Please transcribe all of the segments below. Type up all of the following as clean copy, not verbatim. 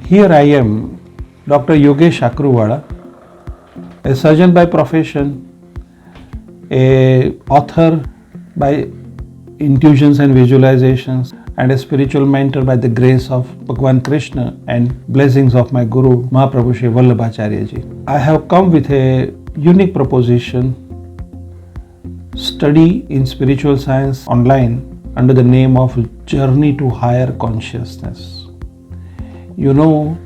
Here I am, Dr.yogesh, a surgeon by profession, a author by intuitions and visualizations, and a spiritual mentor by the grace of Bhagwan Krishna and blessings of my Guru Mahaprabhu Shri Vallabhacharya Ji. I have come with a unique proposition: study in spiritual science online under the name of Journey to Higher Consciousness. You know,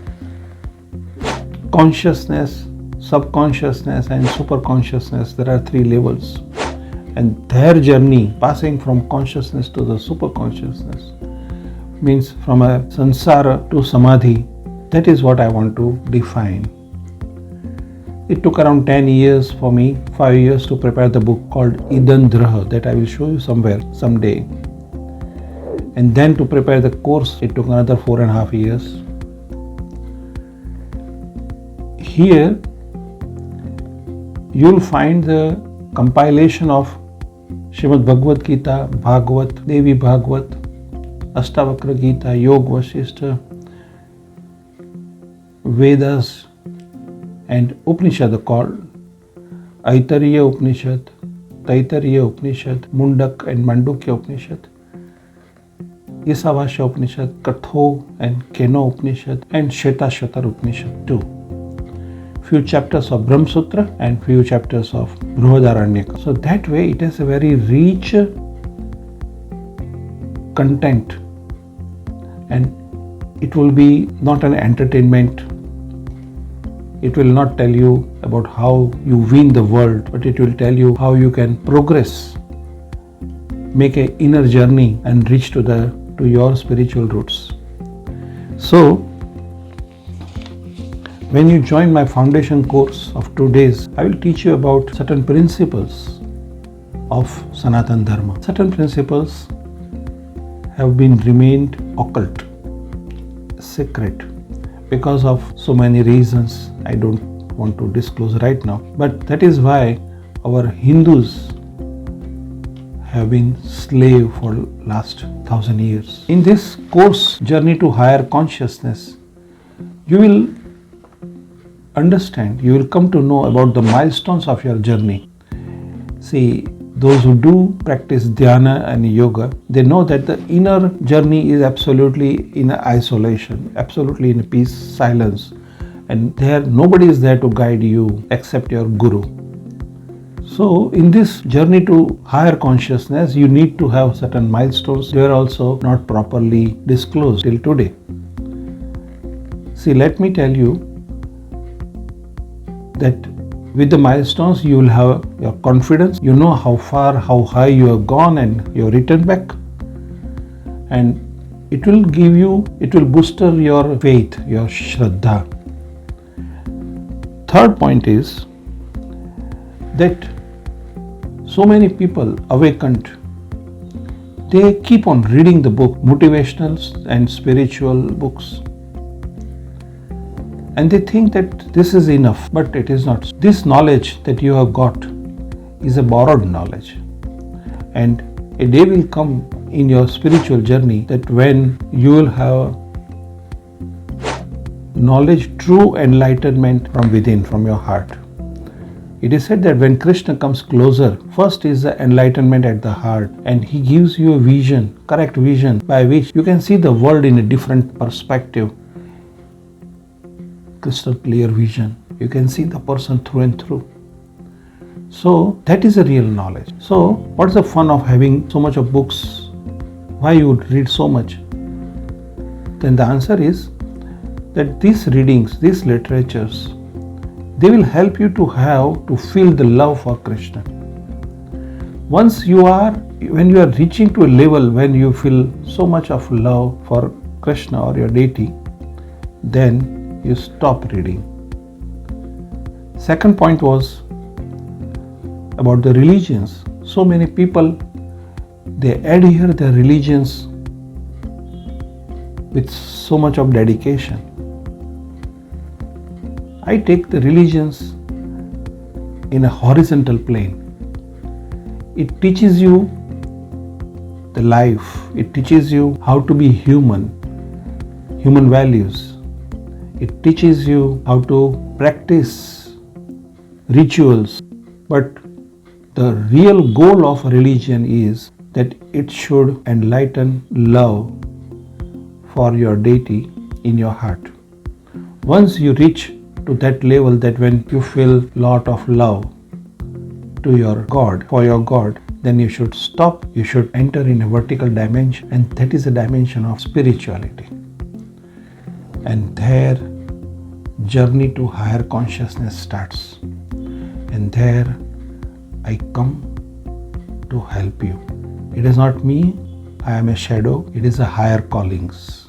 consciousness, subconsciousness and superconsciousness, there are three levels, and their journey passing from consciousness to the superconsciousness means from a samsara to samadhi. That is what I want to define. It took around 10 years for me, 5 years to prepare the book called Idandraha that I will show you somewhere, someday. And then to prepare the course, it took another 4.5 years. Here, you will find the compilation of Srimad Bhagavad Gita, Bhagavad, Devi Bhagavad, Astavakra Gita, Yoga Vasishtha, Vedas, and Upanishad called Aitariya Upanishad, Taittiriya Upanishad, Mundak and Mandukya Upanishad, Isavasya Upanishad, Katho and Keno Upanishad, and Sheta Upanishad too. Few chapters of Brahma Sutra and few chapters of Brihadaranyaka. So that way it has a very rich content, and it will be not an entertainment. It will not tell you about how you win the world, but it will tell you how you can progress, make an inner journey and reach to your spiritual roots. So when you join my foundation course of 2 days, I will teach you about certain principles of Sanatan dharma. Certain principles have been remained occult, secret, because of so many reasons I don't want to disclose right now. But that is why our Hindus have been slave for last 1,000 years. In this course, Journey to Higher Consciousness, you will understand, you will come to know about the milestones of your journey. See, those who do practice dhyana and yoga, they know that the inner journey is absolutely in isolation, absolutely in peace, silence, and there nobody is there to guide you except your guru. So in this journey to higher consciousness, you need to have certain milestones. They are also not properly disclosed till today. See, let me tell you that with the milestones, you will have your confidence. You know how far, how high you have gone and you have returned back. And it will boost your faith, your shraddha. Third point is that so many people awakened, they keep on reading the book, motivational and spiritual books. And they think that this is enough, but it is not. This knowledge that you have got is a borrowed knowledge. And a day will come in your spiritual journey that when you will have knowledge, true enlightenment from within, from your heart. It is said that when Krishna comes closer, first is the enlightenment at the heart, and he gives you a vision, correct vision, by which you can see the world in a different perspective. Crystal clear vision. You can see the person through and through. So that is a real knowledge. So what's the fun of having so much of books? Why you would read so much? Then the answer is that these readings, these literatures, they will help you to feel the love for Krishna. When you are reaching to a level when you feel so much of love for Krishna or your deity, then you stop reading. Second point was about the religions. So many people, they adhere their religions with so much of dedication. I take the religions in a horizontal plane. It teaches you the life. It teaches you how to be human values. It teaches you how to practice rituals. But the real goal of religion is that it should enlighten love for your deity in your heart. Once you reach to that level, that when you feel lot of love to your God, for your God, then you should stop. You should enter in a vertical dimension, and that is a dimension of spirituality. And there journey to higher consciousness starts. And there I come to help you. It is not me, I am a shadow. It is a higher callings.